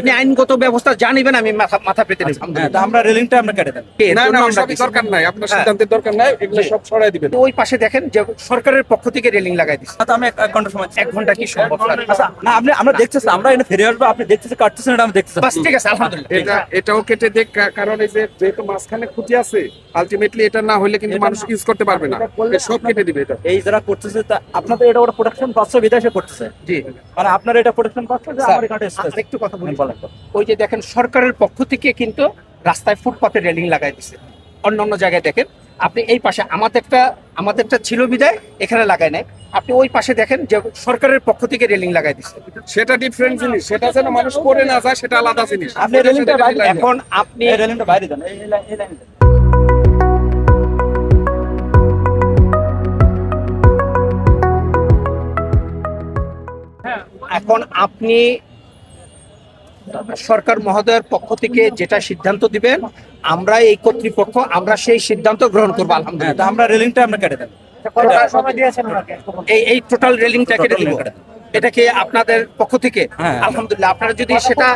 আপনি আইনগত ব্যবস্থা জানিবেন, আমি মাথা মাথা পেতে নেব। আমরা রেলিংটা আমরা কেটে দেন। না না সবই দরকার নাই, আপনার সিদ্ধান্তের দরকার নাই, এগুলো সব সরাই দিবেন। ওই পাশে দেখেন যে সরকারের পক্ষ থেকে রেলিং লাগাই দিচ্ছে। আমি 1 ঘন্টা সময়। 1 ঘন্টা কি সম্ভব? আচ্ছা না, আমরা দেখতেছি, আমরা এনে ফিরে আসবো, আপনি দেখতেছেন কাটতেছেন, এটা আমি দেখতেছি। বাস ঠিক আছে, আলহামদুলিল্লাহ। এটাও কেটে দেখ, কারণ এই যে যেহেতু মাঝখানে খুঁটি আছে, আলটিমেটলি এটা না হলে কিন্তু মানুষ ইউজ করতে পারবে না, সব কেটে দিবে এটা। এই যারা করতেছে তা আপনাদের এটা ওটা প্রোটেকশন পাচ্ছে, বিদেশে করতেছে। জি, মানে আপনার এটা প্রোটেকশন পাচ্ছে যে আমার এখানে স্পেস। একটু কথা বলি। ওই যে দেখেন সরকারের পক্ষ থেকে কিন্তু রাস্তায় ফুটপাতে রেলিং লাগাই দিচ্ছে। অন্য জায়গায় দেখেন, আপনি এই পাশে আমাদেরটা ছিল বিদায় এখানে লাগায় নাই। আপনি ওই পাশে দেখেন যে সরকারের পক্ষ থেকে রেলিং লাগাই দিচ্ছে। সেটা ডিফারেন্ট জিনিস, সেটা যেন মানুষ পড়ে না যায় সেটা আলাদা জিনিস। আপনি রেলিংটা বাইরে, এখন আপনি এই রেলিংটা বাইরে দেন, এই লাইনটা। এখন আপনি সরকার মহোদয়ের পক্ষ থেকে যেটা সিদ্ধান্ত দিবেন, আমরা এই কর্তৃপক্ষ আমরা সেই সিদ্ধান্ত গ্রহণ করবো। আলহামদুলিল্লাহ। আমরা রেলিংটা আমরা কেটে দেন। এই টোটাল রেলিংটা কেটে দিব। এটা কি আপনাদের পক্ষ থেকে? হ্যাঁ। আলহামদুলিল্লাহ। আপনারা যদি সেটা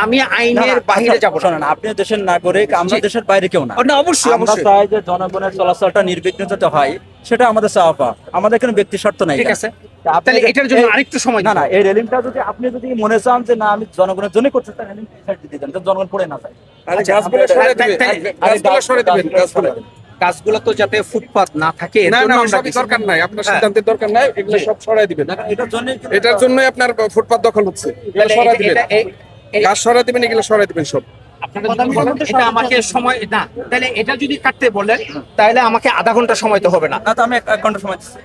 আমি আইনের বাইরে যাব না। শোনেন, আপনি দেশের নাগরিক, আমরা দেশের বাইরে কেউ না। না, অবশ্যই আমরা অবশ্যই। চাই যে জনগণের চলাচলটা নির্বিঘ্ন যাতে হয়, সেটা আমাদের চাওয়া পাওয়া। আমাদের কোনো ব্যক্তি স্বার্থ নাই। ঠিক আছে, তাহলে এটার জন্য আরেকটু সময় না দিন। না, এই রেলিংটা যদি আপনি মনে চান যে না আমি জনগণের জন্য করতে চাই, রেলিং সাইড দিয়ে দেন, যাতে জনগণ পড়ে না যায়। গাছগুলো সরাই দিবেন, গাছগুলো সরাই দিবেন, গাছগুলো। গাছগুলো তো যাতে ফুটপাত না থাকে এর না জন্য না আমরা সবই দিছি। দরকার নাই, আপনার সিদ্ধান্তের দরকার নাই, এগুলো সব সরাই দিবেন। এটার জন্যই আপনার ফুটপাত দখল হচ্ছে, এগুলো তাহলে সরাই দিবেন, এটা- গাছ সরাই দিবেন, এগুলো সরাই দিবেন সব। আপনারা যদি বলেন এটা আমাকে সময় না, তাহলে এটা যদি কাটতে বলেন তাহলে আমাকে আধা ঘন্টা সময় তো হবে না। না তো আমি 1 ঘন্টা সময় দিচ্ছি।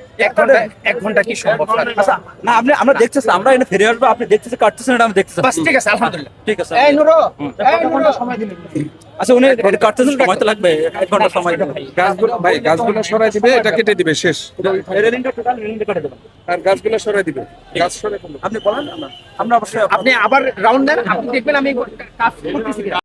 1 ঘন্টা কি সম্ভব? আচ্ছা না, আমরা দেখতেছি, আমরা এনে ফিরে আসবো, আপনি দেখতেছেন কাটতেছেন, এটা আমি দেখতেছি। বাস ঠিক আছে, আলহামদুলিল্লাহ। ঠিক আছে। এই নুরো, এই নুরো, সময় দিন। আচ্ছা উনি কাটতেছেন, সময় তো লাগবে, 1 ঘন্টা সময় দেবেন। গাছগুলো ভাই, গাছগুলো সরাই দিবে, এটা কেটে দিবে, শেষ। রেলিংটা টোটাল রেলিংটা কেটে দেবেন। আর গাছগুলো সরাই দিবে, গাছ সরাই দিবে। আপনি বলেন, আমরা অবশ্যই আপনি আবার রাউন্ড দেন, আপনি দেখবেন আমি কাজ করতেছি কিনা।